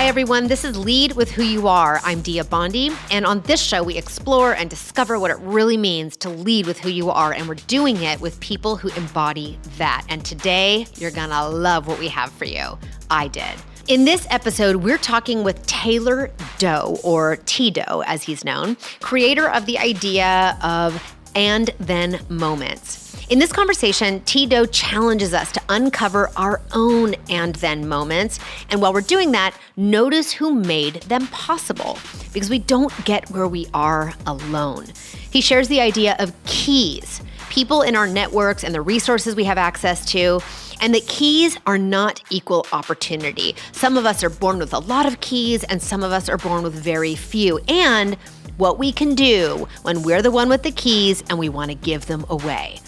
Hi, everyone. This is Lead with Who You Are. I'm Dia Bondi, and on this show, we explore and discover what it really means to lead with who you are, and we're doing it with people who embody that. And today, you're gonna love what we have for you. I did. In this episode, we're talking with Taylor Doe, or T-Doe as he's known, creator of the idea of and then moments. In this conversation, T-Doe challenges us to uncover our own and then moments. And while we're doing that, notice who made them possible, because we don't get where we are alone. He shares the idea of keys, people in our networks and the resources we have access to, and that keys are not equal opportunity. Some of us are born with a lot of keys, and some of us are born with very few. And what we can do when we're the one with the keys and we want to give them away.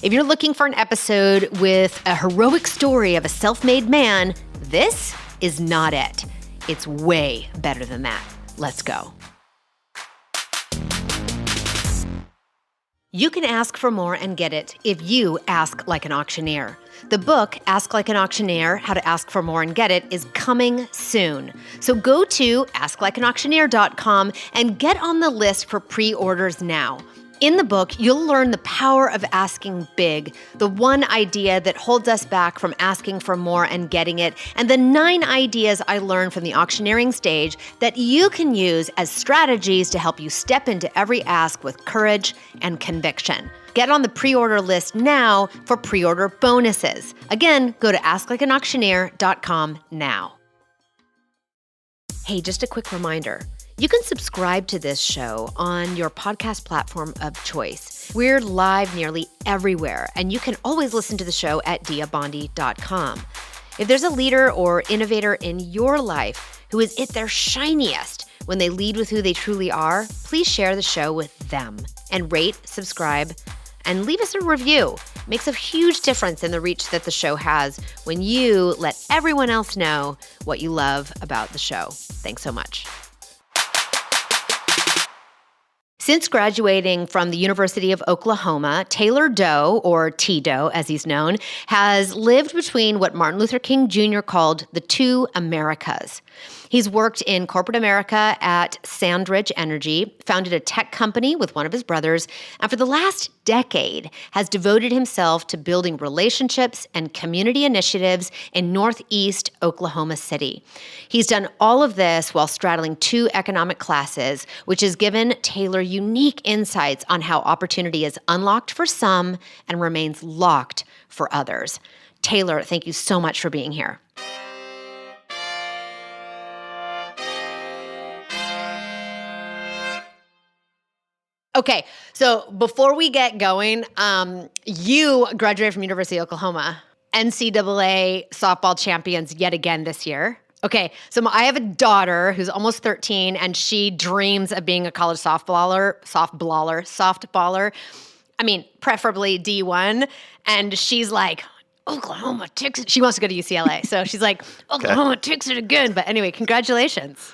If you're looking for an episode with a heroic story of a self-made man, this is not it. It's way better than that. Let's go. You can ask for more and get it if you ask like an auctioneer. The book, Ask Like an Auctioneer, How to Ask for More and Get It, is coming soon. So go to asklikeanauctioneer.com and get on the list for pre-orders now. In the book, you'll learn the power of asking big, the one idea that holds us back from asking for more and getting it, and the 9 ideas I learned from the auctioneering stage that you can use as strategies to help you step into every ask with courage and conviction. Get on the pre-order list now for pre-order bonuses. Again, go to asklikeanauctioneer.com now. Hey, just a quick reminder. You can subscribe to this show on your podcast platform of choice. We're live nearly everywhere, and you can always listen to the show at diabondi.com. If there's a leader or innovator in your life who is at their shiniest when they lead with who they truly are, please share the show with them and rate, subscribe, and leave us a review. It makes a huge difference in the reach that the show has when you let everyone else know what you love about the show. Thanks so much. Since graduating from the University of Oklahoma, Taylor Doe, or T-Doe as he's known, has lived between what Martin Luther King Jr. called the two Americas. He's worked in corporate America at Sandridge Energy, founded a tech company with one of his brothers, and for the last decade has devoted himself to building relationships and community initiatives in Northeast Oklahoma City. He's done all of this while straddling 2 economic classes, which has given Taylor unique insights on how opportunity is unlocked for some and remains locked for others. Taylor, thank you so much for being here. Okay, so before we get going, you graduated from University of Oklahoma, NCAA softball champions yet again this year. Okay, so I have a daughter who's almost 13, and she dreams of being a college softballer. I mean, preferably D1, and she's like, Oklahoma takes it. She wants to go to UCLA, so she's like, Oklahoma takes it again. But anyway, congratulations.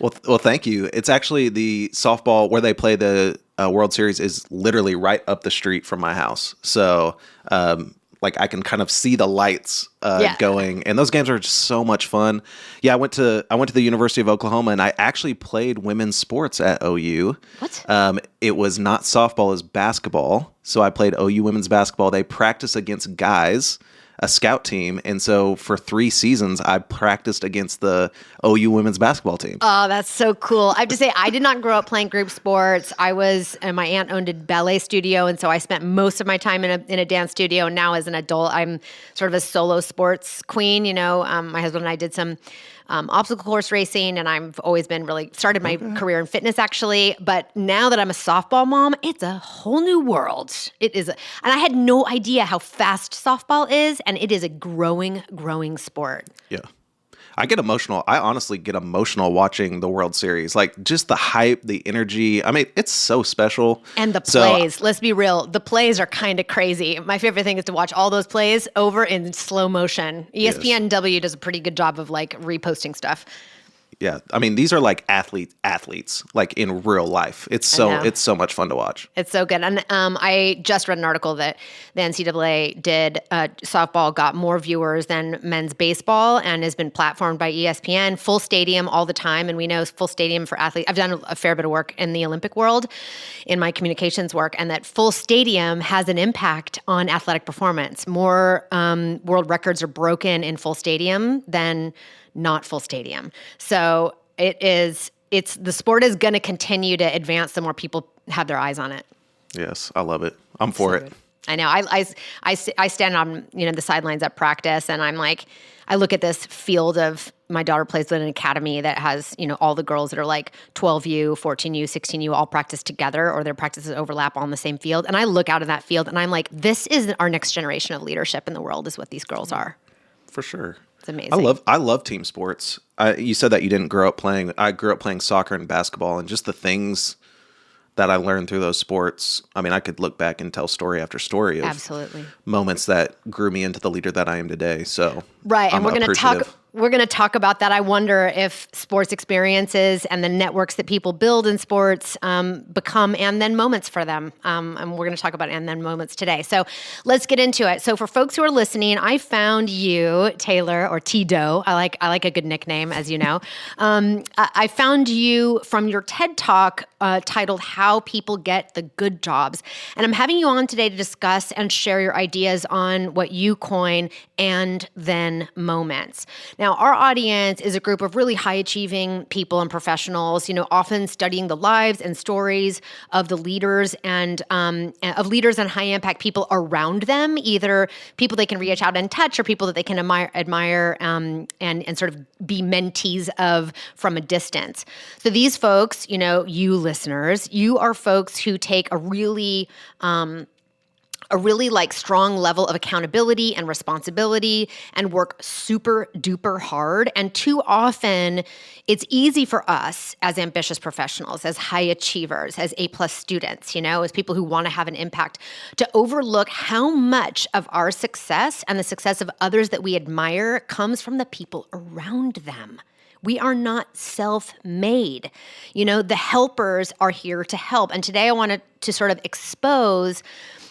Well, thank you. It's actually the softball where they play the World Series is literally right up the street from my house. So, I can kind of see the lights going, and those games are just so much fun. Yeah, I went to the University of Oklahoma, and I actually played women's sports at OU. What? It was not softball, it was basketball. So I played OU women's basketball. They practice against guys, a scout team, and so for 3 seasons, I practiced against the OU women's basketball team. Oh, that's so cool. I have to say, I did not grow up playing group sports. My aunt owned a ballet studio, and so I spent most of my time in a dance studio. And now as an adult, I'm sort of a solo sports queen. You know, my husband and I did some obstacle course racing, and I've always been started my career in fitness actually. But now that I'm a softball mom, it's a whole new world. It is, and I had no idea how fast softball is, and it is a growing sport. Yeah. I get emotional. I honestly get emotional watching the World Series. Like, just the hype, the energy. I mean, it's so special. And the plays. Let's be real. The plays are kind of crazy. My favorite thing is to watch all those plays over in slow motion. ESPNW does a pretty good job of reposting stuff. Yeah. I mean, these are like athletes, like in real life. It's so much fun to watch. It's so good. And I just read an article that the NCAA did, softball got more viewers than men's baseball and has been platformed by ESPN, full stadium all the time. And we know full stadium for athletes. I've done a fair bit of work in the Olympic world in my communications work, and that full stadium has an impact on athletic performance. More world records are broken in full stadium than not full stadium. So the sport is going to continue to advance the more people have their eyes on it. Yes, I love it. I'm for it. Good. I know. I stand on the sidelines at practice, and I'm like, I look at this field of, my daughter plays with an academy that has all the girls that are like 12U, 14U, 16U all practice together, or their practices overlap on the same field. And I look out of that field, and I'm like, this is our next generation of leadership in the world, is what these girls are. For sure. It's amazing. I love team sports. You said that you didn't grow up playing. I grew up playing soccer and basketball, and just the things that I learned through those sports. I mean, I could look back and tell story after story of absolutely moments that grew me into the leader that I am today. So right, and we're going to talk about that. I wonder if sports experiences and the networks that people build in sports become and then moments for them. And we're going to talk about and then moments today. So let's get into it. So for folks who are listening, I found you, Taylor, or T-Doe. I like a good nickname, as you know. I found you from your TED Talk titled "How People Get the Good Jobs," and I'm having you on today to discuss and share your ideas on what you coin and then moments. Now, our audience is a group of really high-achieving people and professionals, often studying the lives and stories of the leaders and high-impact people around them, either people they can reach out and touch or people that they can admire and sort of be mentees of from a distance. So these folks, you listeners, you are folks who take a really like strong level of accountability and responsibility and work super duper hard. And too often it's easy for us as ambitious professionals, as high achievers, as A+ students, as people who want to have an impact, to overlook how much of our success and the success of others that we admire comes from the people around them. We are not self-made. The helpers are here to help. And today I wanted to sort of expose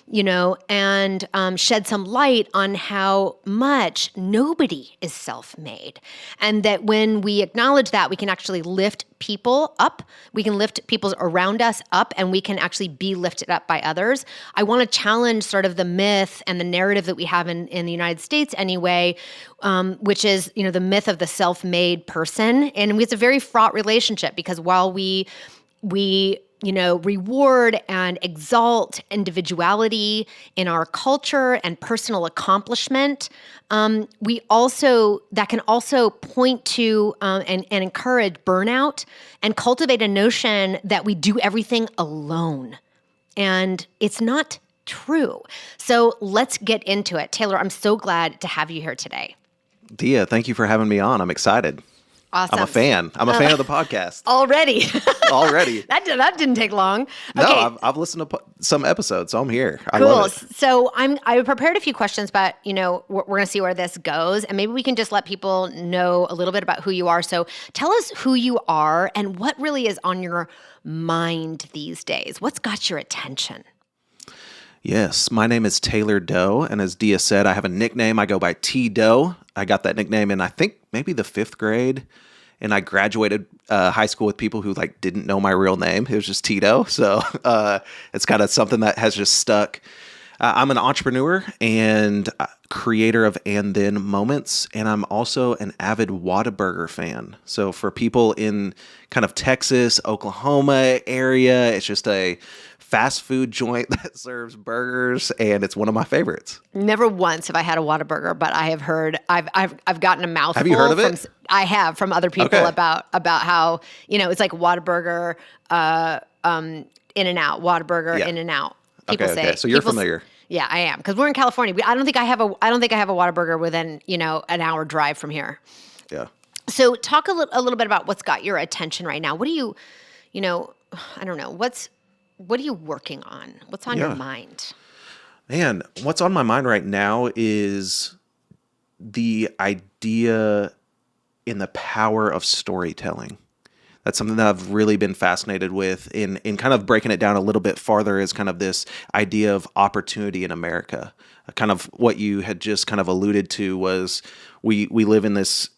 and shed some light on how much nobody is self-made. And that when we acknowledge that, we can actually lift people up, we can lift people around us up, and we can actually be lifted up by others. I want to challenge sort of the myth and the narrative that we have in the United States anyway, which is, the myth of the self-made person. And it's a very fraught relationship, because while we reward and exalt individuality in our culture and personal accomplishment, that can also point to and encourage burnout and cultivate a notion that we do everything alone. And it's not true. So let's get into it. Taylor, I'm so glad to have you here today. Dia, thank you for having me on. I'm excited. Awesome. I'm a fan. I'm a fan of the podcast. Already. That didn't take long. Okay. No, I've listened to some episodes, so I'm here. I cool. love it. So I prepared a few questions, but we're going to see where this goes, and maybe we can just let people know a little bit about who you are. So tell us who you are and what really is on your mind these days. What's got your attention? Yes, my name is Taylor Doe, and as Dia said, I have a nickname. I go by T-Doe. I got that nickname in, I think, maybe the 5th grade, and I graduated high school with people who didn't know my real name. It was just T-Doe, so it's kind of something that has just stuck. I'm an entrepreneur and creator of And Then Moments, and I'm also an avid Whataburger fan. So for people in kind of Texas, Oklahoma area, it's just a fast food joint that serves burgers, and it's one of my favorites. Never once have I had a Whataburger, but I have heard I've gotten a mouthful. Have you heard of it? I have, from other people about how it's like Whataburger, In-N-Out, Whataburger, Yeah. In-N-Out. People say. Okay. So you're familiar. Yeah, I am, because we're in California. I don't think I have a Whataburger within an hour drive from here. Yeah. So talk a little bit about what's got your attention right now. What do you, I don't know, what are you working on? What's on your mind? Man, what's on my mind right now is the idea in the power of storytelling. That's something that I've really been fascinated with in kind of breaking it down a little bit farther is kind of this idea of opportunity in America. Kind of what you had just kind of alluded to was we live in this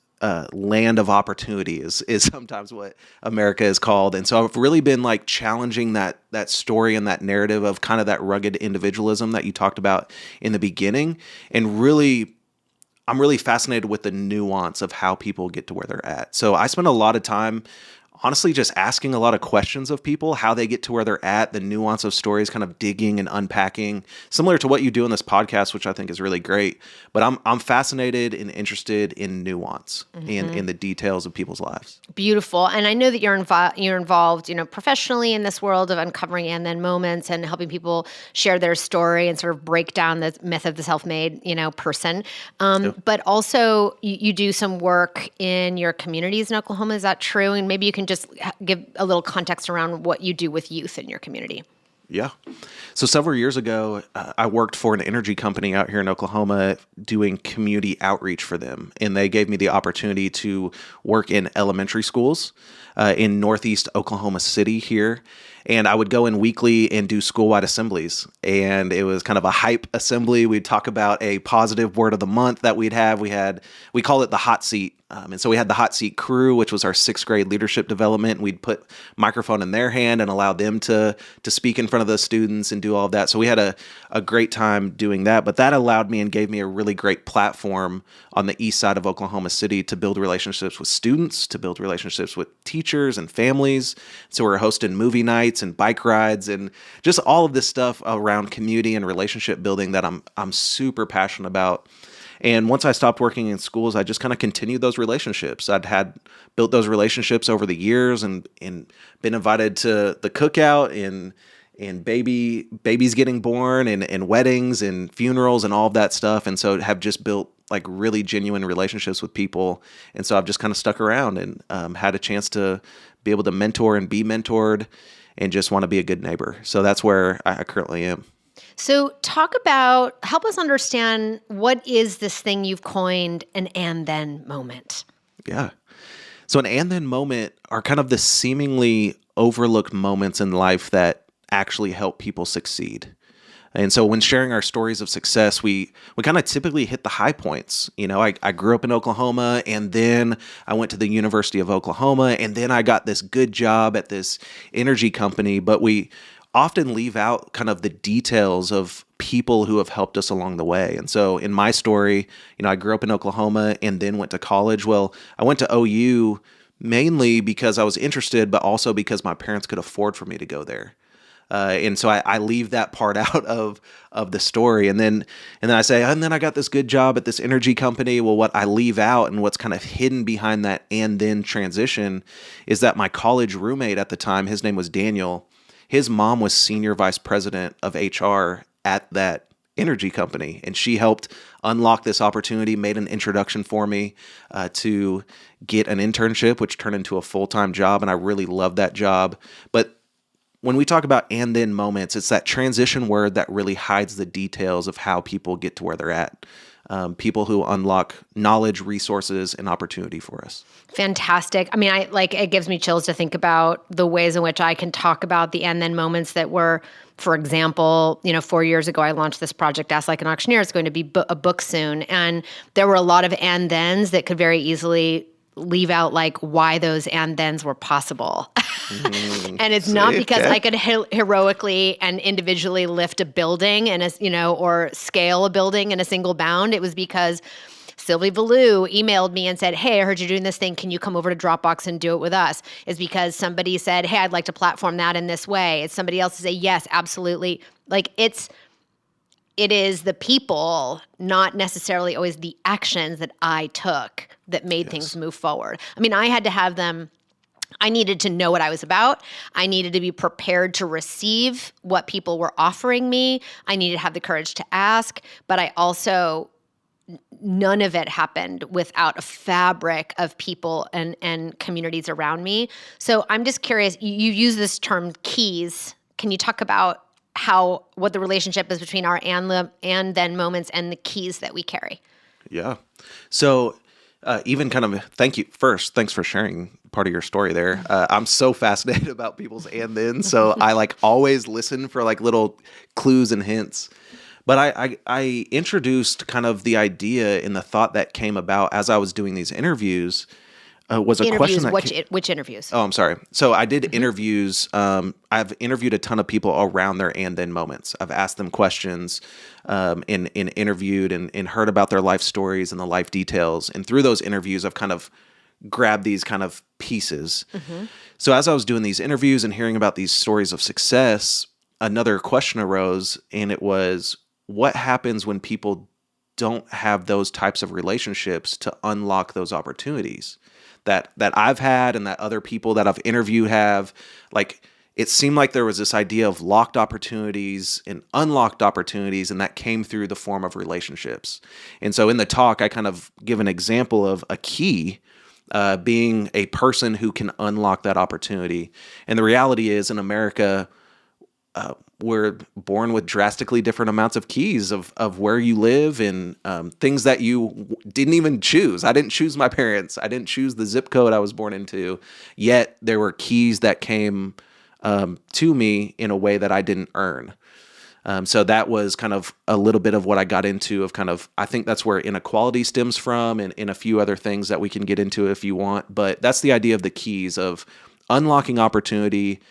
land of opportunity is sometimes what America is called. And so I've really been like challenging that story and that narrative of kind of that rugged individualism that you talked about in the beginning. And really, I'm really fascinated with the nuance of how people get to where they're at. So I spend a lot of time honestly just asking a lot of questions of people, how they get to where they're at, the nuance of stories, kind of digging and unpacking, similar to what you do in this podcast, which I think is really great. But I'm fascinated and interested in nuance in the details of people's lives. Beautiful. And I know that you're involved, professionally in this world of uncovering and then moments and helping people share their story and sort of break down the myth of the self-made, person. But also you do some work in your communities in Oklahoma. Is that true? And maybe you can just give a little context around what you do with youth in your community. Yeah. So several years ago, I worked for an energy company out here in Oklahoma doing community outreach for them. And they gave me the opportunity to work in elementary schools in Northeast Oklahoma City here. And I would go in weekly and do school-wide assemblies. And it was kind of a hype assembly. We'd talk about a positive word of the month that we'd have. We call it the hot seat. And so we had the hot seat crew, which was our 6th grade leadership development. We'd put microphone in their hand and allow them to speak in front of the students and do all of that. So we had a great time doing that. But that allowed me and gave me a really great platform on the east side of Oklahoma City to build relationships with students, to build relationships with teachers and families. So we're hosting movie nights and bike rides and just all of this stuff around community and relationship building that I'm super passionate about. And once I stopped working in schools, I just kind of continued those relationships. I'd built those relationships over the years and been invited to the cookout and babies getting born and weddings and funerals and all of that stuff. And so have just built like really genuine relationships with people. And so I've just kind of stuck around and had a chance to be able to mentor and be mentored and just want to be a good neighbor. So that's where I currently am. So help us understand what is this thing you've coined an and then moment? Yeah. So an and then moment are kind of the seemingly overlooked moments in life that actually help people succeed. And so when sharing our stories of success, we kind of typically hit the high points. I grew up in Oklahoma, and then I went to the University of Oklahoma, and then I got this good job at this energy company. But we often leave out kind of the details of people who have helped us along the way. And so in my story, I grew up in Oklahoma and then went to college. Well, I went to OU mainly because I was interested, but also because my parents could afford for me to go there. And so I leave that part out of the story. And then I say, and then I got this good job at this energy company. Well, what I leave out and what's kind of hidden behind that and then transition is that my college roommate at the time, his name was Daniel. His mom was senior vice president of HR at that energy company, and she helped unlock this opportunity, made an introduction for me to get an internship, which turned into a full-time job, and I really loved that job. But when we talk about and then moments, it's that transition word that really hides the details of how people get to where they're at. People who unlock knowledge, resources, and opportunity for us. Fantastic. I mean, it gives me chills to think about the ways in which I can talk about the and then moments that were, for example, 4 years ago, I launched this project, Ask Like an Auctioneer. It's going to be a book soon. And there were a lot of and thens that could very easily leave out like why those and thens were possible. And it's not because I could heroically and individually lift a building or scale a building in a single bound. It was because Sylvie Valou emailed me and said, hey, I heard you're doing this thing. Can you come over to Dropbox and do it with us? It's because somebody said, hey, I'd like to platform that in this way. It's somebody else to say, yes, absolutely. Like it is the people, not necessarily always the actions that I took that made things move forward. I mean, I had to have them. I needed to know what I was about. I needed to be prepared to receive what people were offering me. I needed to have the courage to ask, but I also, none of it happened without a fabric of people and communities around me. So I'm just curious, you use this term keys. Can you talk about what the relationship is between our and then moments and the keys that we carry? Yeah. So Even kind of thank you first. Thanks for sharing part of your story there. I'm so fascinated about people's and then, so I like always listen for like little clues and hints. But I introduced kind of the idea and the thought that came about as I was doing these interviews. Was a question that which interviews? Oh, I'm sorry. So I did interviews. I've interviewed a ton of people around their and then moments. I've asked them questions, and interviewed and heard about their life stories and the life details. And through those interviews, I've kind of grabbed these kind of pieces. So as I was doing these interviews and hearing about these stories of success, another question arose, and it was, what happens when people don't have those types of relationships to unlock those opportunities that I've had and that other people that I've interviewed have? Like, it seemed like there was this idea of locked opportunities and unlocked opportunities, and that came through the form of relationships. And so in the talk, I kind of give an example of a key being a person who can unlock that opportunity. And the reality is, in America, we're born with drastically different amounts of keys of where you live and things that you didn't even choose. I didn't choose my parents. I didn't choose the zip code I was born into. Yet there were keys that came to me in a way that I didn't earn. So that was kind of a little bit of what I got into of kind of, I think that's where inequality stems from, and a few other things that we can get into if you want. But that's the idea of the keys of unlocking opportunity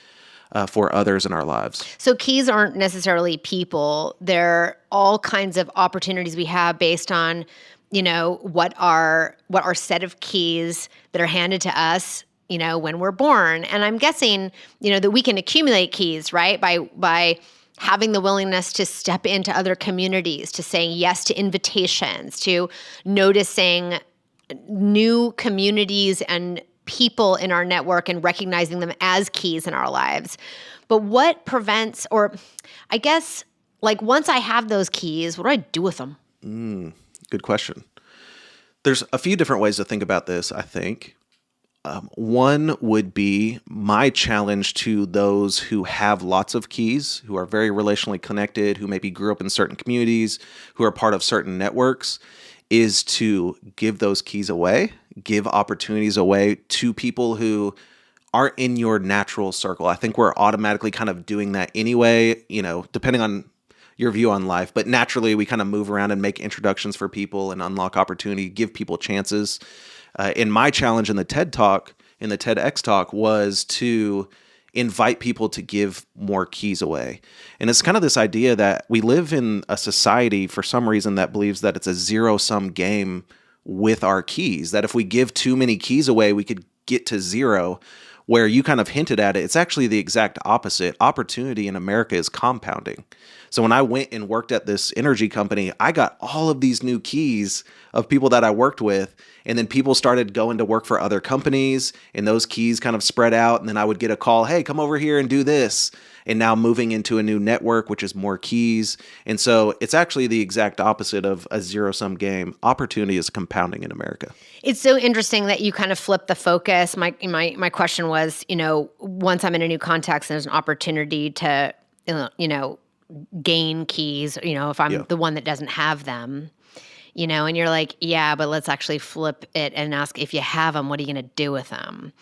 for others in our lives. So keys aren't necessarily people. They're all kinds of opportunities we have based on, what our set of keys that are handed to us, when we're born. And I'm guessing, that we can accumulate keys, right? By having the willingness to step into other communities, to saying yes to invitations, to noticing new communities and people in our network and recognizing them as keys in our lives. But what prevents, or I guess, like, once I have those keys, what do I do with them? Good question. There's a few different ways to think about this, I think. One would be my challenge to those who have lots of keys, who are very relationally connected, who maybe grew up in certain communities, who are part of certain networks, is to give those keys away, give opportunities away to people who aren't in your natural circle. I think we're automatically kind of doing that anyway, depending on your view on life. But naturally, we kind of move around and make introductions for people and unlock opportunity, give people chances. And my challenge in the TED Talk, in the TEDx talk, was to invite people to give more keys away. And it's kind of this idea that we live in a society for some reason that believes that it's a zero-sum game with our keys, that if we give too many keys away, we could get to zero, where you kind of hinted at it. It's actually the exact opposite. Opportunity in America is compounding. So when I went and worked at this energy company, I got all of these new keys of people that I worked with. And then people started going to work for other companies, and those keys kind of spread out. And then I would get a call, hey, come over here and do this. And now moving into a new network, which is more keys. And so it's actually the exact opposite of a zero-sum game. Opportunity is compounding in America. It's so interesting that you kind of flip the focus. My question was, once I'm in a new context and there's an opportunity to, gain keys, if I'm the one that doesn't have them, and you're like, yeah, but let's actually flip it and ask, if you have them, what are you going to do with them?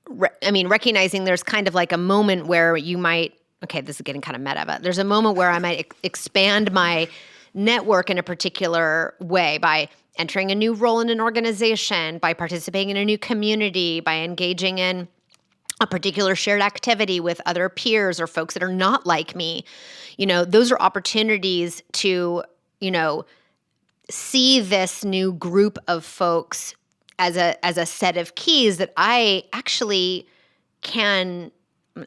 Recognizing there's kind of like a moment where you might, okay, this is getting kind of meta, but there's a moment where I might expand my network in a particular way by entering a new role in an organization, by participating in a new community, by engaging in a particular shared activity with other peers or folks that are not like me. Those are opportunities to, see this new group of folks as a set of keys that I actually can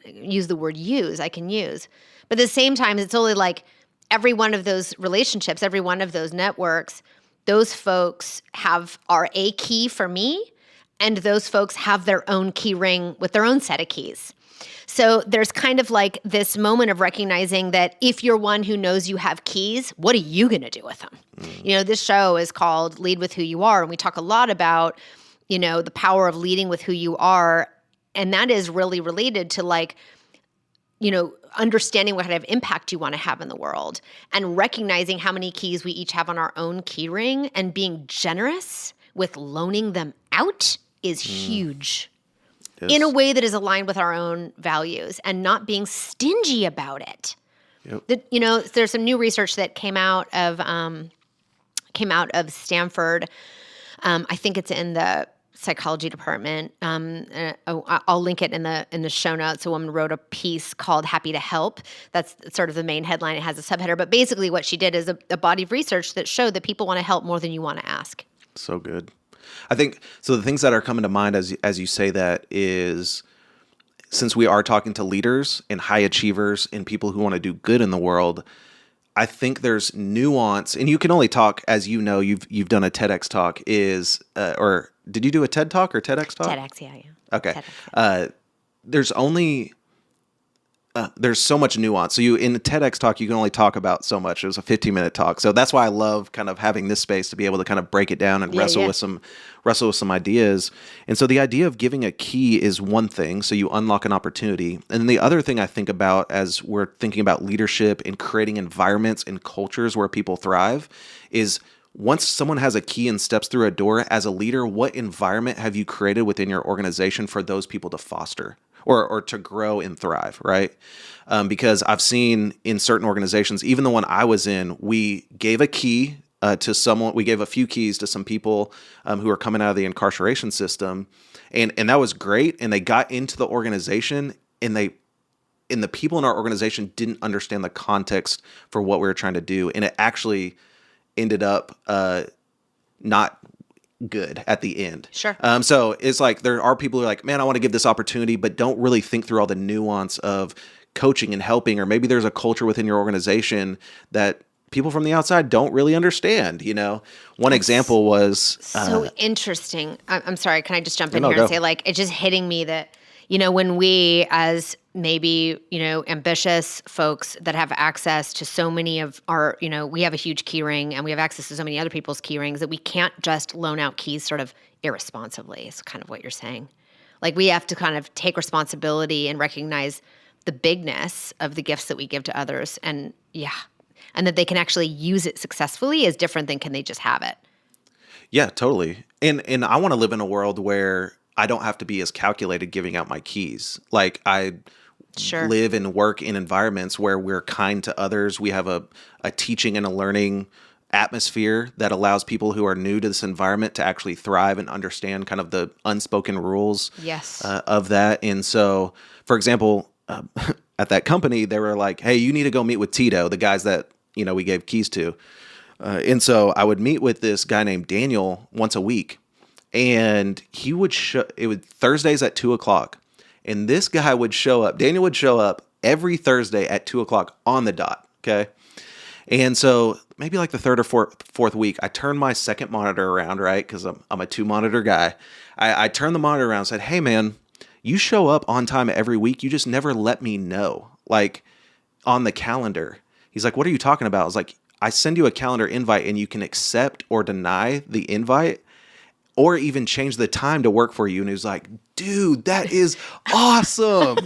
use the word use. I can use. But at the same time, it's only like every one of those relationships, every one of those networks, those folks are a key for me, and those folks have their own key ring with their own set of keys. So there's kind of like this moment of recognizing that if you're one who knows you have keys, what are you going to do with them? This show is called Lead with Who You Are, and we talk a lot about, the power of leading with who you are. And that is really related to, like, understanding what kind of impact you want to have in the world and recognizing how many keys we each have on our own key ring and being generous with loaning them out is huge. Yes. In a way that is aligned with our own values and not being stingy about it. Yep. There's some new research that came out of Stanford. I think it's in the psychology department. I'll link it in the show notes. A woman wrote a piece called "Happy to Help." That's sort of the main headline. It has a subheader, but basically what she did is a body of research that showed that people want to help more than you want to ask. So good. I think so. The things that are coming to mind as you say that is, since we are talking to leaders and high achievers and people who want to do good in the world, I think there's nuance, and you can only talk as you know. You've done a TEDx talk. Or did you do a TED talk or TEDx talk? TEDx, yeah. Okay. TEDx, yeah. There's so much nuance. So in the TEDx talk, you can only talk about so much. It was a 15-minute talk. So that's why I love kind of having this space to be able to kind of break it down and wrestle with some ideas. And so the idea of giving a key is one thing. So you unlock an opportunity. And then the other thing I think about as we're thinking about leadership and creating environments and cultures where people thrive is once someone has a key and steps through a door as a leader, what environment have you created within your organization for those people to foster? Or to grow and thrive, right? Because I've seen in certain organizations, even the one I was in, we gave a key to someone. We gave a few keys to some people who were coming out of the incarceration system, and that was great. And they got into the organization, and the people in our organization didn't understand the context for what we were trying to do, and it actually ended up not good at the end. Sure. So it's like there are people who are like, man, I want to give this opportunity, but don't really think through all the nuance of coaching and helping, or maybe there's a culture within your organization that people from the outside don't really understand. One example was so interesting. I'm sorry. Can I just jump in No, here go. and say, like, it's just hitting me that, when we as maybe, ambitious folks that have access to so many of our, we have a huge key ring and we have access to so many other people's key rings that we can't just loan out keys sort of irresponsibly is kind of what you're saying. Like we have to kind of take responsibility and recognize the bigness of the gifts that we give to others and that they can actually use it successfully is different than can they just have it. Yeah, totally. And I want to live in a world where I don't have to be as calculated giving out my keys. Like I live and work in environments where we're kind to others. We have a teaching and a learning atmosphere that allows people who are new to this environment to actually thrive and understand kind of the unspoken rules of that. And so, for example, at that company, they were like, hey, you need to go meet with T-Doe, the guys that, we gave keys to. And so I would meet with this guy named Daniel once a week. And he would Thursdays at 2:00. And this guy would show up. Daniel would show up every Thursday at 2:00 on the dot. Okay. And so maybe like the third or fourth week, I turned my second monitor around, right? Because I'm a 2-monitor guy. I turned the monitor around and said, hey, man, you show up on time every week. You just never let me know, like on the calendar. He's like, what are you talking about? I was like, I send you a calendar invite and you can accept or deny the invite or even change the time to work for you. And he was like, dude, that is awesome,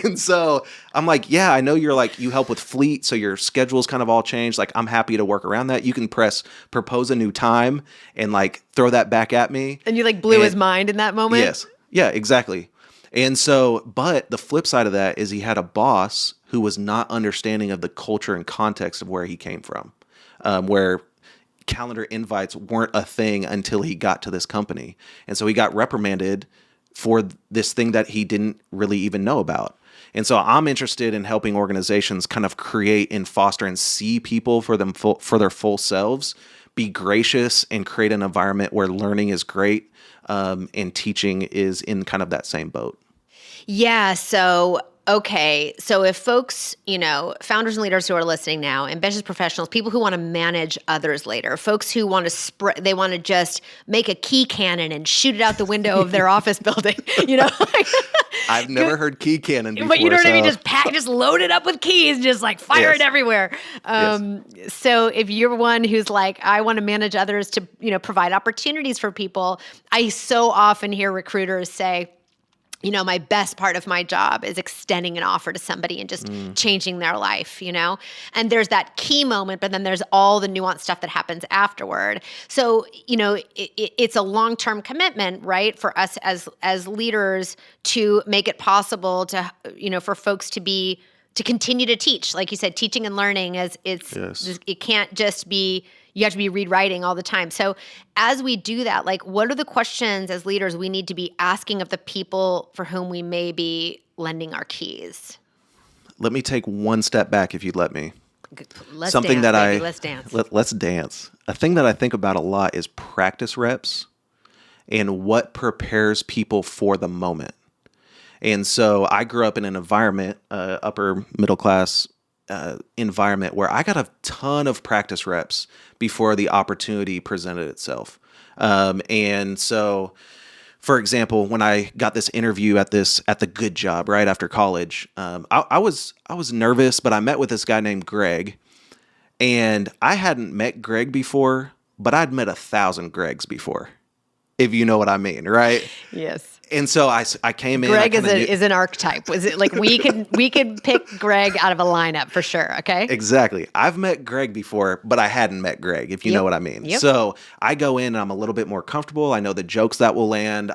And so I'm like, yeah, I know you're like, you help with fleet, so your schedule's kind of all changed. Like, I'm happy to work around that. You can propose a new time and like throw that back at me. And you like blew his mind in that moment? Yes. Yeah, exactly. And so, but the flip side of that is he had a boss who was not understanding of the culture and context of where he came from, where calendar invites weren't a thing until he got to this company. And so he got reprimanded for this thing that he didn't really even know about. And so I'm interested in helping organizations kind of create and foster and see people for their full selves, be gracious and create an environment where learning is great and teaching is in kind of that same boat. Yeah. So, okay. So if folks, founders and leaders who are listening now, ambitious professionals, people who want to manage others later, folks who want to they want to just make a key cannon and shoot it out the window of their office building, I've never heard key cannon before. But you know what I mean? Just load it up with keys, just like fire it everywhere. So if you're one who's like, I want to manage others to, provide opportunities for people, I so often hear recruiters say, my best part of my job is extending an offer to somebody and just changing their life, And there's that key moment, but then there's all the nuanced stuff that happens afterward. So, it's a long-term commitment, right, for us as leaders to make it possible to, for folks to continue to teach. Like you said, teaching and learning it can't just be, you have to be rewriting all the time. So as we do that, like, what are the questions as leaders we need to be asking of the people for whom we may be lending our keys? Let me take one step back, if you'd let me. Let's dance. Let's dance. A thing that I think about a lot is practice reps and what prepares people for the moment. And so I grew up in an environment, upper middle class environment, where I got a ton of practice reps before the opportunity presented itself. And so, for example, when I got this interview at the good job right after college, I was nervous, but I met with this guy named Greg, and I hadn't met Greg before, but I'd met 1,000 Gregs before, if you know what I mean, right? Yes. And so I came in. Greg is an archetype. Was it like we could pick Greg out of a lineup for sure? Okay. Exactly. I've met Greg before, but I hadn't met Greg, if you know what I mean. Yep. So I go in and I'm a little bit more comfortable. I know the jokes that will land.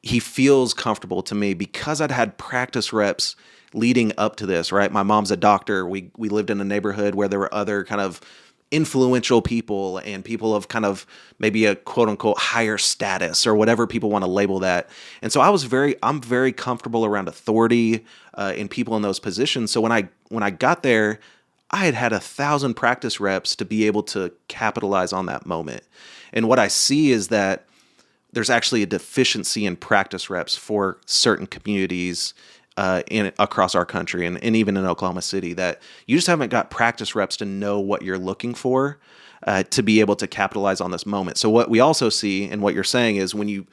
He feels comfortable to me because I'd had practice reps leading up to this, right? My mom's a doctor. We lived in a neighborhood where there were other kind of influential people and people of kind of maybe a quote unquote higher status or whatever people want to label that. And so I'm very comfortable around authority and people in those positions. So when I got there, I had 1,000 practice reps to be able to capitalize on that moment. And what I see is that there's actually a deficiency in practice reps for certain communities across our country and even in Oklahoma City, that you just haven't got practice reps to know what you're looking for to be able to capitalize on this moment. So what we also see, and what you're saying, is when you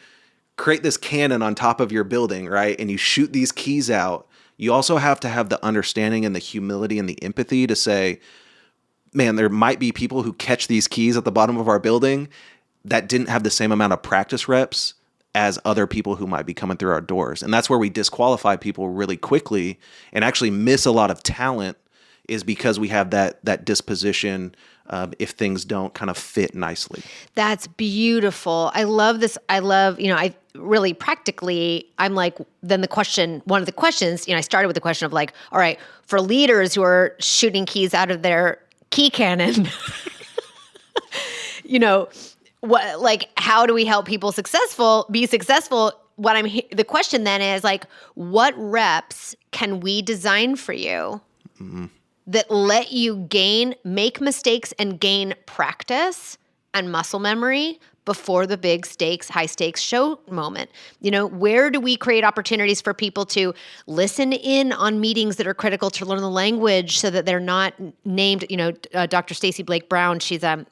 create this cannon on top of your building, right, and you shoot these keys out, you also have to have the understanding and the humility and the empathy to say, man, there might be people who catch these keys at the bottom of our building that didn't have the same amount of practice reps as other people who might be coming through our doors. And that's where we disqualify people really quickly and actually miss a lot of talent, is because we have that disposition if things don't kind of fit nicely. That's beautiful. I love this. I love, I really practically, I'm like, then one of the questions, I started with the question of like, all right, for leaders who are shooting keys out of their key cannon, what, like, how do we help people be successful? The question then is like, what reps can we design for you that let you make mistakes and gain practice and muscle memory before the big high stakes show moment? Where do we create opportunities for people to listen in on meetings that are critical to learn the language so that they're not named, Dr. Stacey Blake Brown, she's a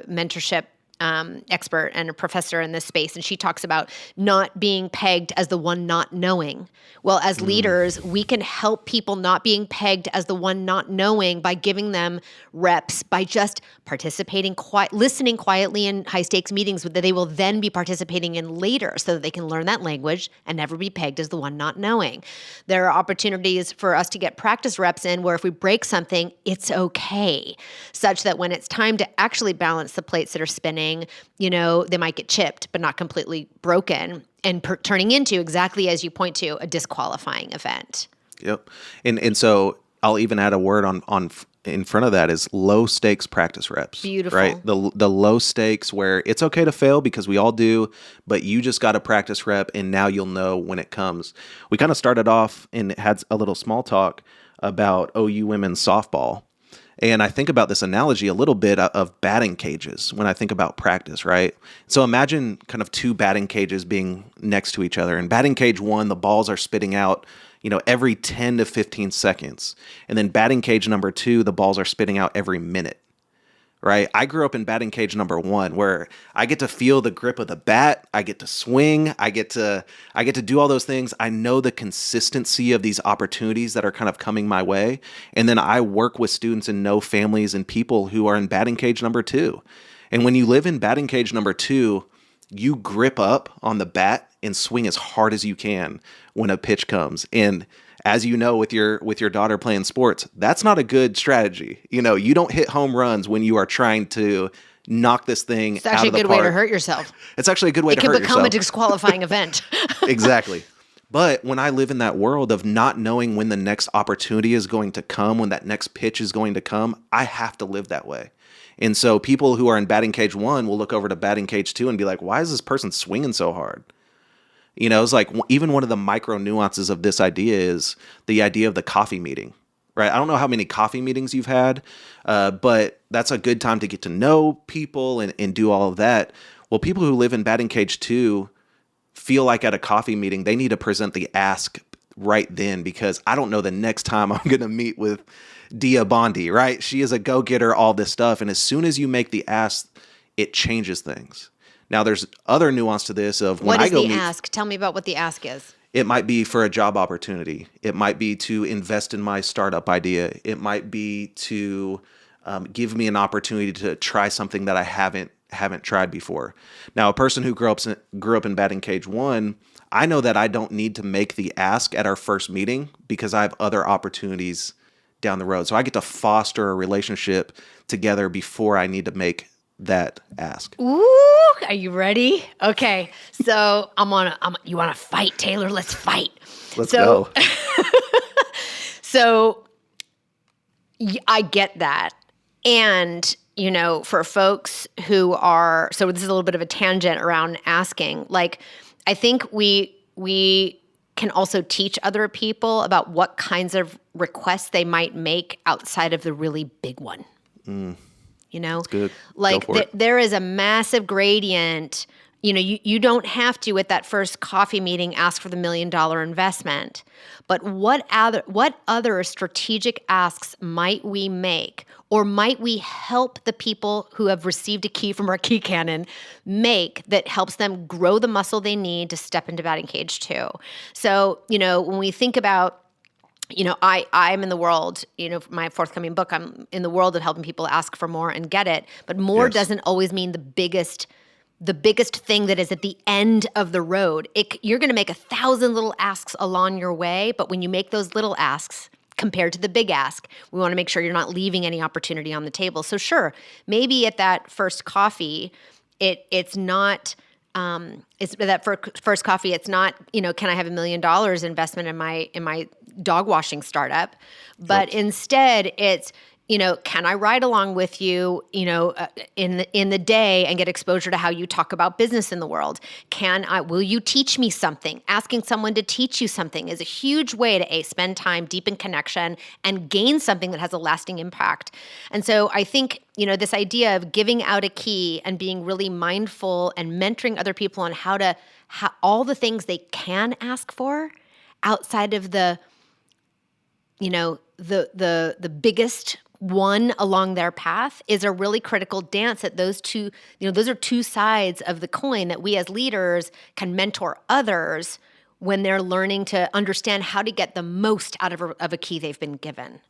mentorship expert and a professor in this space, and she talks about not being pegged as the one not knowing. Well, as leaders, we can help people not being pegged as the one not knowing by giving them reps, by just participating, listening quietly in high-stakes meetings that they will then be participating in later so that they can learn that language and never be pegged as the one not knowing. There are opportunities for us to get practice reps in where if we break something, it's okay, such that when it's time to actually balance the plates that are spinning, they might get chipped, but not completely broken, and turning into, exactly as you point to, a disqualifying event. Yep. And so I'll even add a word on in front of that, is low stakes practice reps. Beautiful. Right? The low stakes where it's okay to fail because we all do, but you just got a practice rep and now you'll know when it comes. We kind of started off and had a little small talk about OU women's softball. And I think about this analogy a little bit of batting cages when I think about practice, right? So imagine kind of two batting cages being next to each other. In batting cage one, the balls are spitting out, every 10 to 15 seconds. And then batting cage number two, the balls are spitting out every minute, right? I grew up in batting cage number one, where I get to feel the grip of the bat. I get to swing. I get to do all those things. I know the consistency of these opportunities that are kind of coming my way. And then I work with students and know families and people who are in batting cage number two. And when you live in batting cage number two, you grip up on the bat and swing as hard as you can when a pitch comes. And as you know, with your daughter playing sports, that's not a good strategy. You don't hit home runs when you are trying to knock this thing out of the park. It's actually a good way to hurt yourself. It's actually a good way to hurt yourself. It can become a disqualifying event. Exactly. But when I live in that world of not knowing when the next opportunity is going to come, when that next pitch is going to come, I have to live that way. And so people who are in batting cage 1 will look over to batting cage 2 and be like, why is this person swinging so hard? It's like even one of the micro nuances of this idea is the idea of the coffee meeting, right? I don't know how many coffee meetings you've had, but that's a good time to get to know people and do all of that. Well, people who live in batting cage 2 feel like at a coffee meeting, they need to present the ask right then, because I don't know the next time I'm going to meet with Dia Bondi, right? She is a go-getter, all this stuff. And as soon as you make the ask, it changes things. Now, there's other nuance to this of when I go meet. What is the ask? Tell me about what the ask is. It might be for a job opportunity. It might be to invest in my startup idea. It might be to give me an opportunity to try something that I haven't tried before. Now, a person who grew up in batting cage 1, I know that I don't need to make the ask at our first meeting because I have other opportunities down the road. So I get to foster a relationship together before I need to make that ask. Ooh, are you ready? Okay. So you want to fight, Taylor? Let's fight. Let's go. So I get that. And, for folks who are, so this is a little bit of a tangent around asking, like, I think we can also teach other people about what kinds of requests they might make outside of the really big one. That's good. Like there is a massive gradient. You don't have to at that first coffee meeting ask for the $1 million investment, but what other strategic asks might we make, or might we help the people who have received a key from our key cannon make that helps them grow the muscle they need to step into batting cage 2? So, when we think about, I'm in the world, my forthcoming book, I'm in the world of helping people ask for more and get it, but more doesn't always mean the biggest thing that is at the end of the road. You're going to make 1,000 little asks along your way, but when you make those little asks compared to the big ask, we want to make sure you're not leaving any opportunity on the table. So sure, maybe at that first coffee, it's not it's that first coffee. It's not, can I have $1 million investment in my dog washing startup? But instead, it's, can I ride along with you, in the day and get exposure to how you talk about business in the world? Will you teach me something? Asking someone to teach you something is a huge way to spend time, deepen connection, and gain something that has a lasting impact. And so I think, this idea of giving out a key and being really mindful and mentoring other people on how all the things they can ask for outside of the biggest one along their path is a really critical dance. That those two, those are two sides of the coin that we as leaders can mentor others when they're learning to understand how to get the most out of a key they've been given.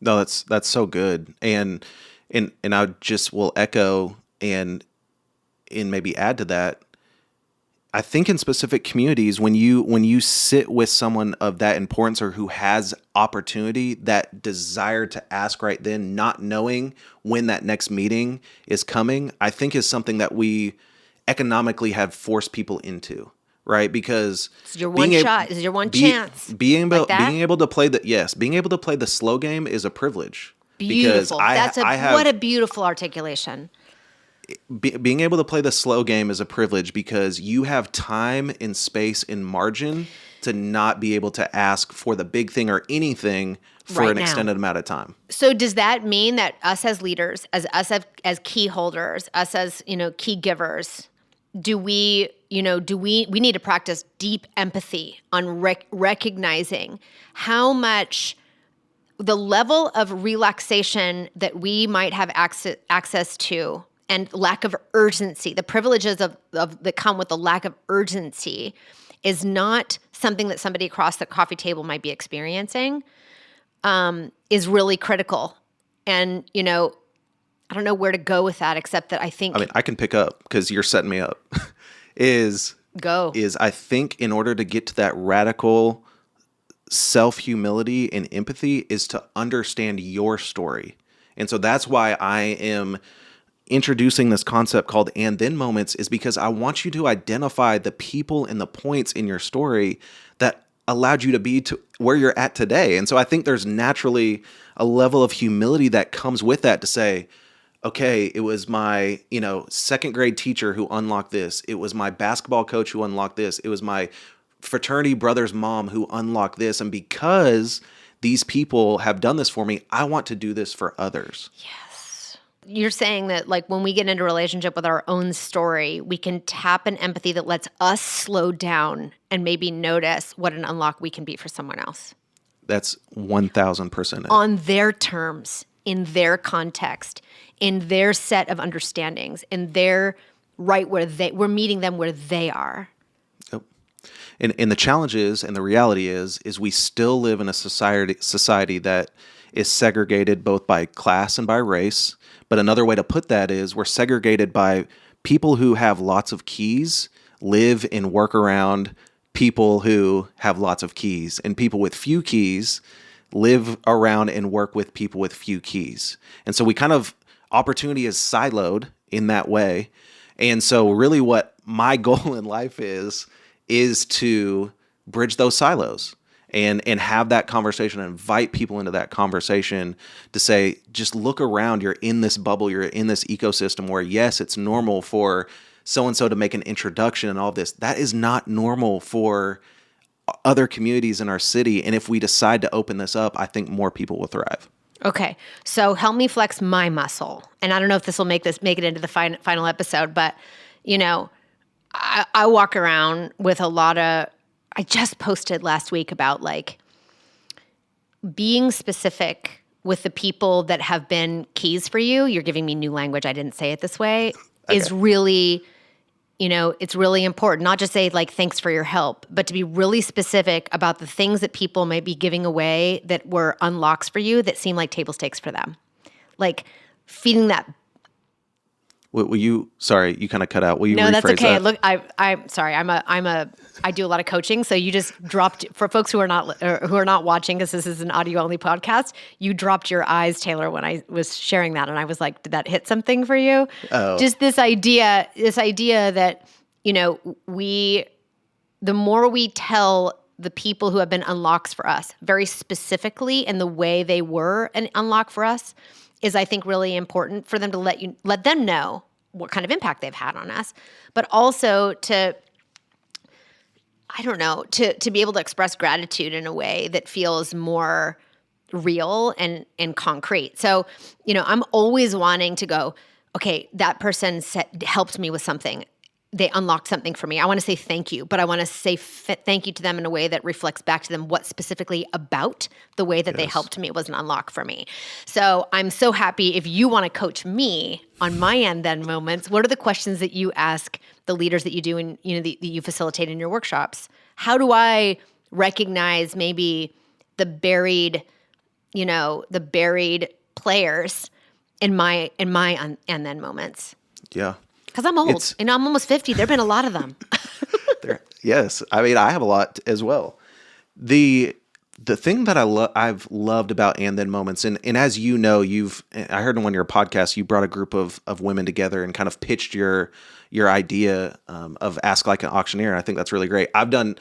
No, that's so good. And I just will echo and maybe add to that. I think in specific communities, when you sit with someone of that importance or who has opportunity, that desire to ask right then, not knowing when that next meeting is coming, I think is something that we economically have forced people into, right? Because it's your one shot, this is your one chance. Being able to play the slow game is a privilege. Beautiful. What a beautiful articulation. Being able to play the slow game is a privilege because you have time and space and margin to not be able to ask for the big thing or anything for an extended amount of time. So does that mean that us as leaders, as key holders, us as, key givers, we need to practice deep empathy on recognizing how much the level of relaxation that we might have access to and lack of urgency, the privileges that come with the lack of urgency, is not something that somebody across the coffee table might be experiencing, is really critical. And, I don't know where to go with that, except that I think. I mean, I can pick up because you're setting me up. is I think in order to get to that radical self-humility and empathy is to understand your story. And so that's why I am introducing this concept called and then moments, is because I want you to identify the people and the points in your story that allowed you to be to where you're at today. And so I think there's naturally a level of humility that comes with that to say, okay, it was my, second grade teacher who unlocked this. It was my basketball coach who unlocked this. It was my fraternity brother's mom who unlocked this. And because these people have done this for me, I want to do this for others. Yes. You're saying that like when we get into a relationship with our own story, we can tap an empathy that lets us slow down and maybe notice what an unlock we can be for someone else. That's 1,000% it. On their terms, in their context, in their set of understandings, in their right where we're meeting them where they are. Yep. And the challenge is, and the reality is we still live in a society that is segregated both by class and by race. But another way to put that is we're segregated by people who have lots of keys live and work around people who have lots of keys, and people with few keys live around and work with people with few keys. And so we kind of, opportunity is siloed in that way. And so really what my goal in life is to bridge those silos and have that conversation and invite people into that conversation to say, just look around, you're in this bubble, you're in this ecosystem where yes, it's normal for so-and-so to make an introduction and all of this. That is not normal for other communities in our city. And if we decide to open this up, I think more people will thrive. Okay. So help me flex my muscle. And I don't know if this will make it into the final episode, but I walk around with a lot of, I just posted last week about like being specific with the people that have been keys for you. You're giving me new language. I didn't say it this way. Okay. Is really, it's really important. Not just say like, thanks for your help, but to be really specific about the things that people might be giving away that were unlocks for you that seem like table stakes for them. Like feeding that. Will you, sorry, you kind of cut out. Will you rephrase that? No, that's okay. Look, I'm sorry. I do a lot of coaching. So you just dropped, for folks who are not watching, because this is an audio only podcast, you dropped your eyes, Taylor, when I was sharing that. And I was like, did that hit something for you? Oh. Just this idea that, the more we tell the people who have been unlocks for us very specifically in the way they were an unlock for us, is I think really important for them to let them know what kind of impact they've had on us, but also to be able to express gratitude in a way that feels more real and concrete. So, I'm always wanting to go, okay, that person helped me with something. They unlocked something for me. I want to say thank you, but I want to say thank you to them in a way that reflects back to them what specifically about the way that they helped me was an unlock for me. So I'm so happy if you want to coach me on my and then moments. What are the questions that you ask the leaders that you do and that you facilitate in your workshops? How do I recognize maybe the buried players in my and then moments? Yeah. Because I'm old, and I'm almost 50. There have been a lot of them. Yes. I mean, I have a lot as well. The thing that I've loved about and then moments, and as you know, I heard in one of your podcasts, you brought a group of women together and kind of pitched your idea of Ask Like an Auctioneer. I think that's really great. I've done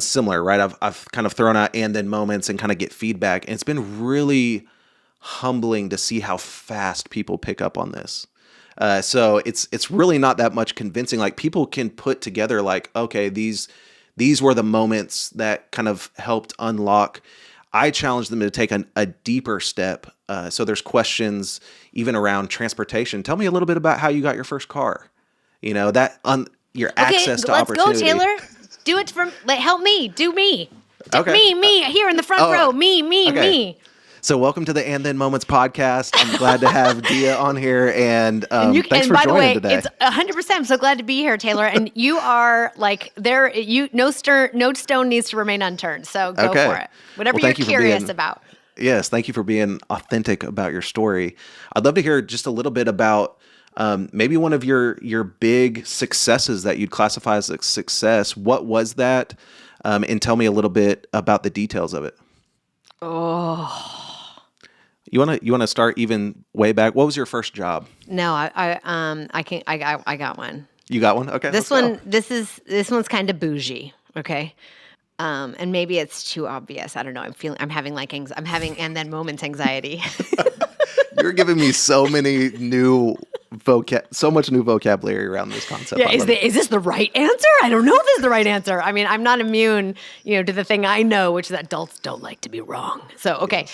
similar, right? I've kind of thrown out and then moments and kind of get feedback. And it's been really humbling to see how fast people pick up on this. So it's really not that much convincing. Like people can put together like, okay, these were the moments that kind of helped unlock. I challenge them to take a deeper step. So there's questions even around transportation. Tell me a little bit about how you got your first car. Your access to opportunity. Let's go, Taylor. Do it help me. Do me. Okay. Me here in the front row. Me. So welcome to the And Then Moments podcast. I'm glad to have Dia on here, and thanks for joining today. It's 100%. I'm so glad to be here, Taylor. And you are like no stone needs to remain unturned. So go for it. Whatever you're curious about. Yes, thank you for being authentic about your story. I'd love to hear just a little bit about maybe one of your big successes that you'd classify as a success. What was that? And tell me a little bit about the details of it. Oh. You wanna start even way back? What was your first job? No, I got one. You got one? Okay. This let's one, go. this one's kind of bougie. Okay. And maybe it's too obvious. I don't know. I'm having I'm having and then moments anxiety. You're giving me so many so much new vocabulary around this concept. Yeah, is this the right answer? I don't know if this is the right answer. I mean, I'm not immune, to the thing I know, which is that adults don't like to be wrong. So, okay.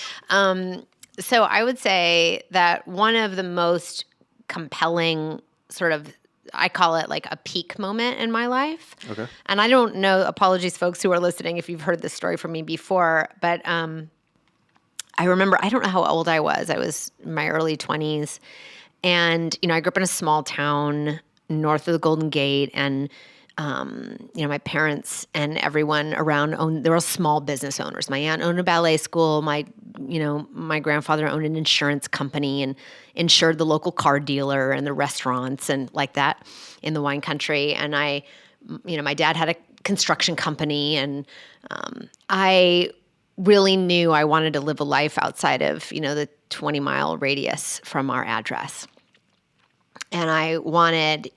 So I would say that one of the most compelling sort of, I call it like a peak moment in my life. Okay. And I don't know, apologies folks who are listening if you've heard this story from me before, but I remember, I don't know how old I was. I was in my early 20s. And, I grew up in a small town north of the Golden Gate. And, my parents and everyone around they were all small business owners. My aunt owned a ballet school. My grandfather owned an insurance company and insured the local car dealer and the restaurants and like that in the wine country. And my dad had a construction company. And I really knew I wanted to live a life outside of, the 20-mile radius from our address. And I wanted,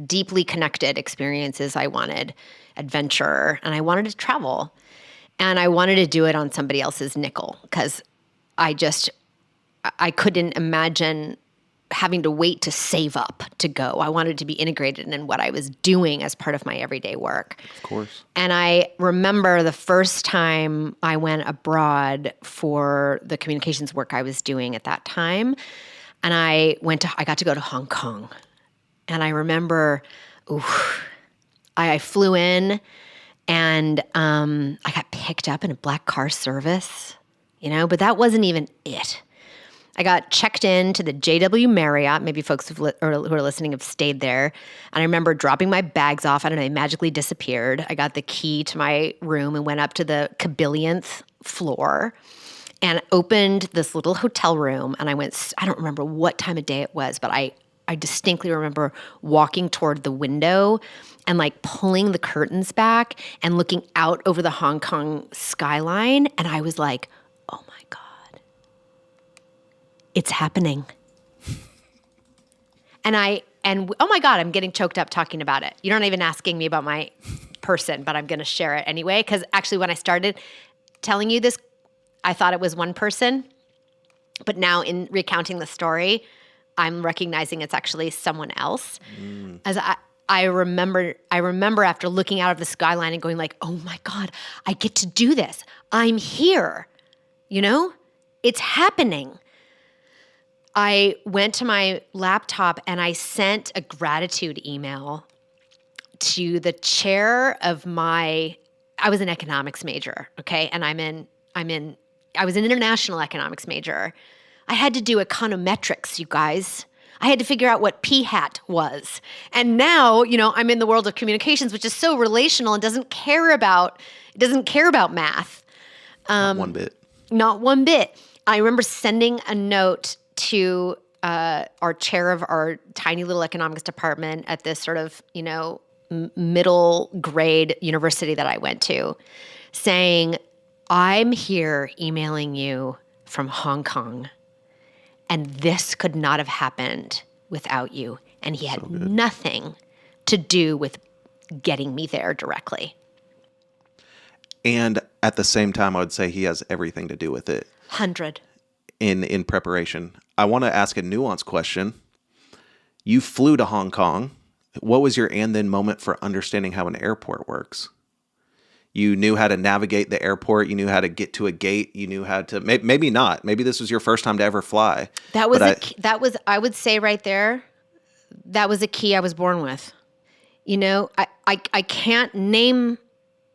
deeply connected experiences. I wanted adventure and I wanted to travel. And I wanted to do it on somebody else's nickel because I couldn't imagine having to wait to save up to go. I wanted to be integrated in what I was doing as part of my everyday work. Of course. And I remember the first time I went abroad for the communications work I was doing at that time. And I got to go to Hong Kong. And I remember, I flew in and I got picked up in a black car service, but that wasn't even it. I got checked in to the JW Marriott. Maybe folks who are listening have stayed there. And I remember dropping my bags off. I don't know, they magically disappeared. I got the key to my room and went up to the kabillionth floor and opened this little hotel room. And I don't remember what time of day it was, but I distinctly remember walking toward the window and like pulling the curtains back and looking out over the Hong Kong skyline. And I was like, oh my God, it's happening. And oh my God, I'm getting choked up talking about it. You're not even asking me about my person, but I'm going to share it anyway. Because actually when I started telling you this, I thought it was one person, but now in recounting the story, I'm recognizing it's actually someone else. As I remember after looking out of the skyline and going like, oh my God, I get to do this. I'm here. It's happening. I went to my laptop and I sent a gratitude email to the chair of I was an economics major, okay? And I was an international economics major. I had to do econometrics, you guys. I had to figure out what p-hat was. And now, I'm in the world of communications, which is so relational and doesn't care about math. Not one bit. Not one bit. I remember sending a note to our chair of our tiny little economics department at this sort of, middle grade university that I went to, saying, I'm here emailing you from Hong Kong, and this could not have happened without you. And he had nothing to do with getting me there directly. And at the same time, I would say he has everything to do with it. 100. In preparation. I want to ask a nuanced question. You flew to Hong Kong. What was your and then moment for understanding how an airport works? You knew how to navigate the airport. You knew how to get to a gate. You knew how to, maybe not. Maybe this was your first time to ever fly. I would say right there, that was a key I was born with. I can't name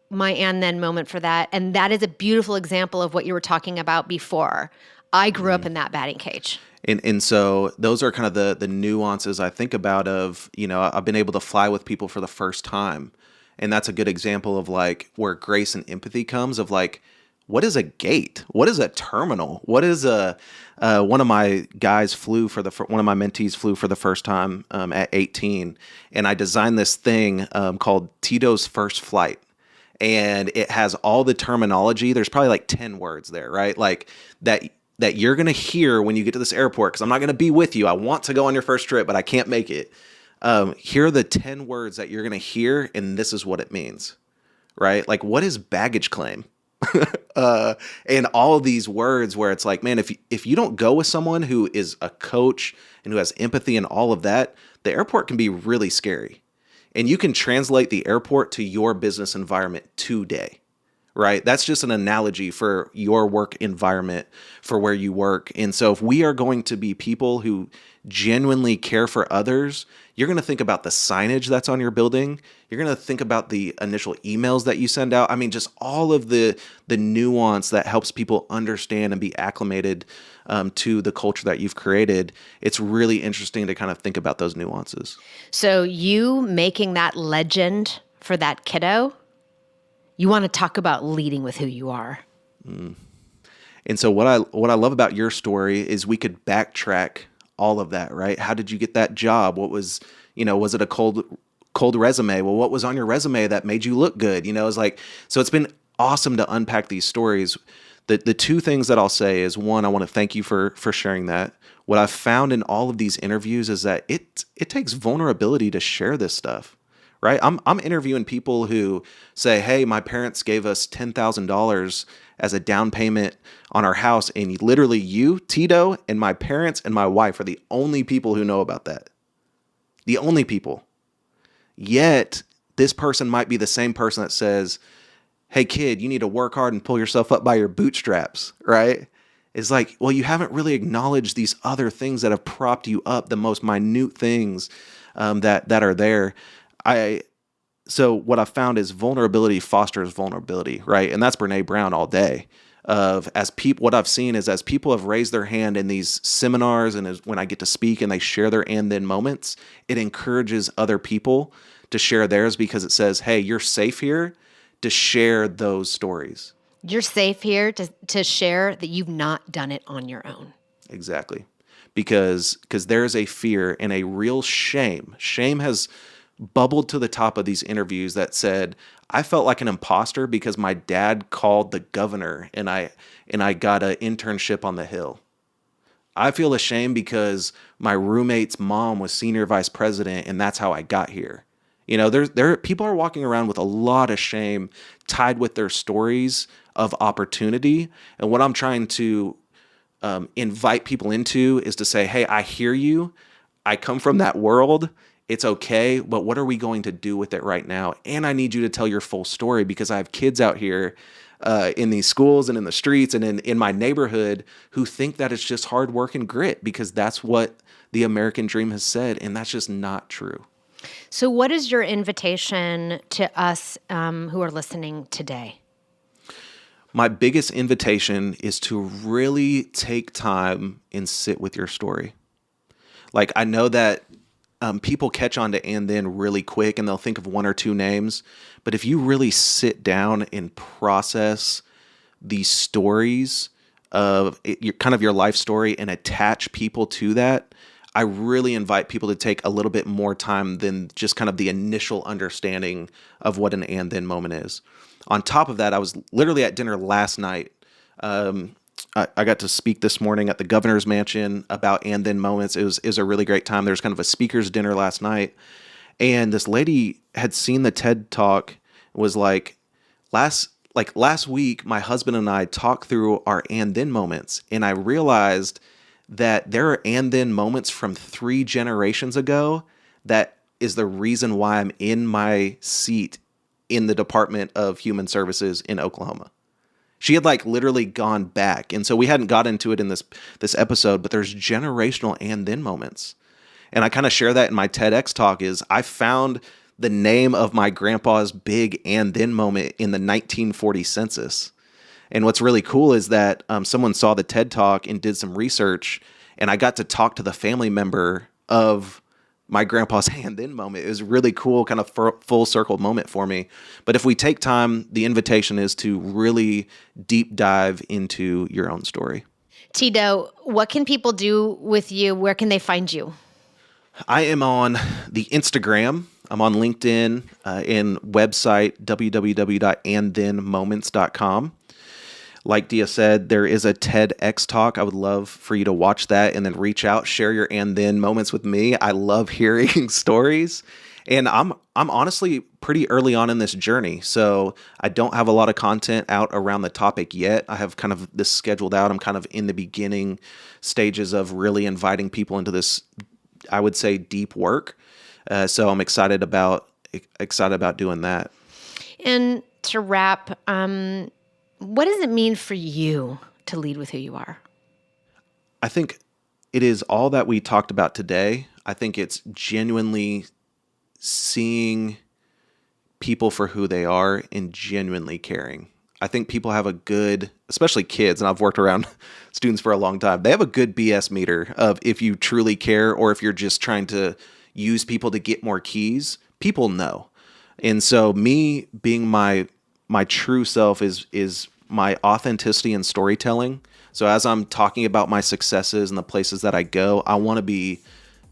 my and then moment for that. And that is a beautiful example of what you were talking about before. I grew up in that batting cage. And so those are kind of the nuances I think about of, I've been able to fly with people for the first time. And that's a good example of like where grace and empathy comes of like, what is a gate? What is a terminal? What is one of my guys one of my mentees flew for the first time at 18, and I designed this thing called T-Doe's first flight. And it has all the terminology. There's probably like 10 words there, right? Like that you're going to hear when you get to this airport, because I'm not going to be with you. I want to go on your first trip, but I can't make it. Here are the 10 words that you're going to hear, and this is what it means, right? Like, what is baggage claim? And all of these words where it's like, man, if you don't go with someone who is a coach and who has empathy and all of that, the airport can be really scary. And you can translate the airport to your business environment today, right? That's just an analogy for your work environment, for where you work. And so if we are going to be people who genuinely care for others, you're going to think about the signage that's on your building. You're going to think about the initial emails that you send out. I mean, just all of the nuance that helps people understand and be acclimated to the culture that you've created. It's really interesting to kind of think about those nuances. So you making that legend for that kiddo, you want to talk about leading with who you are. And so what I love about your story is we could backtrack all of that, right? How did you get that job? What was, was it a cold resume? Well, what was on your resume that made you look good? It's like, so it's been awesome to unpack these stories. The two things that I'll say is, one, I want to thank you for sharing that. What I've found in all of these interviews is that it takes vulnerability to share this stuff, right? I'm interviewing people who say, hey, my parents gave us $10,000 as a down payment on our house. And literally you, T-Doe, and my parents and my wife are the only people who know about that. The only people. Yet this person might be the same person that says, hey kid, you need to work hard and pull yourself up by your bootstraps, right? It's like, well, you haven't really acknowledged these other things that have propped you up, the most minute things that are there. So what I found is vulnerability fosters vulnerability, right? And that's Brene Brown all day. What I've seen is as people have raised their hand in these seminars and when I get to speak and they share their and then moments, it encourages other people to share theirs because it says, hey, you're safe here to share those stories. You're safe here to share that you've not done it on your own. Exactly. Because there is a fear and a real shame. Shame has bubbled to the top of these interviews that said, I felt like an imposter because my dad called the governor and I got an internship on the Hill. I feel ashamed because my roommate's mom was senior vice president and that's how I got here. People are walking around with a lot of shame tied with their stories of opportunity. And what I'm trying to invite people into is to say, hey, I hear you. I come from that world. It's okay. But what are we going to do with it right now? And I need you to tell your full story because I have kids out here in these schools and in the streets and in my neighborhood who think that it's just hard work and grit because that's what the American dream has said. And that's just not true. So what is your invitation to us who are listening today? My biggest invitation is to really take time and sit with your story. Like, I know that people catch on to and then really quick and they'll think of one or two names. But if you really sit down and process these stories of your life story and attach people to that, I really invite people to take a little bit more time than just kind of the initial understanding of what an and then moment is. On top of that, I was literally at dinner last night. I got to speak this morning at the governor's mansion about and then moments. It was a really great time. There was kind of a speaker's dinner last night. And this lady had seen the TED Talk, was like, last week, my husband and I talked through our and then moments. And I realized that there are and then moments from 3 generations ago that is the reason why I'm in my seat in the Department of Human Services in Oklahoma. She had literally gone back. And so we hadn't got into it in this episode, but there's generational and then moments. And I kind of share that in my TEDx talk is I found the name of my grandpa's big and then moment in the 1940 census. And what's really cool is that someone saw the TED Talk and did some research, and I got to talk to the family member of my grandpa's and then moment. It was a really cool kind of full circle moment for me. But if we take time, the invitation is to really deep dive into your own story. T-Doe, what can people do with you? Where can they find you? I am on the Instagram. I'm on LinkedIn and website www.andthenmoments.com. Like Dia said, there is a TEDx talk. I would love for you to watch that and then reach out, share your and then moments with me. I love hearing stories. And I'm honestly pretty early on in this journey. So I don't have a lot of content out around the topic yet. I have kind of this scheduled out. I'm kind of in the beginning stages of really inviting people into this, I would say, deep work. So I'm excited about doing that. And to wrap, what does it mean for you to lead with who you are? I think it is all that we talked about today. I think it's genuinely seeing people for who they are and genuinely caring. I think people have a good, especially kids, and I've worked around students for a long time, they have a good BS meter of if you truly care or if you're just trying to use people to get more keys. People know. And so me being my true self is my authenticity and storytelling. So as I'm talking about my successes and the places that I go, I want to be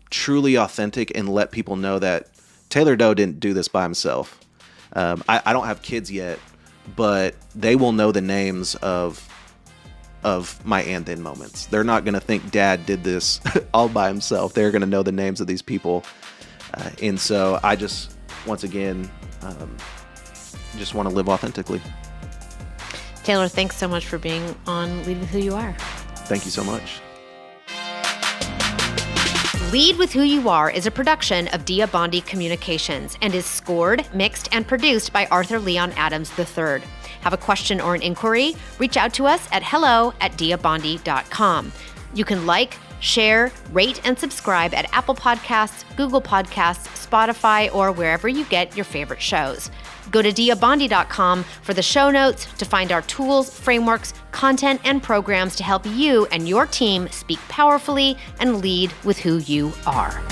truly authentic and let people know that Taylor Doe didn't do this by himself. I don't have kids yet, but they will know the names of my and then moments. They're not going to think Dad did this all by himself. They're going to know the names of these people. And so I just, once again, just want to live authentically. Taylor, thanks so much for being on Lead With Who You Are. Thank you so much. Lead With Who You Are is a production of Dia Bondi Communications and is scored, mixed, and produced by Arthur Leon Adams III. Have a question or an inquiry? Reach out to us at hello@diabondi.com. You can like, share, rate, and subscribe at Apple Podcasts, Google Podcasts, Spotify, or wherever you get your favorite shows. Go to diabondi.com for the show notes to find our tools, frameworks, content, and programs to help you and your team speak powerfully and lead with who you are.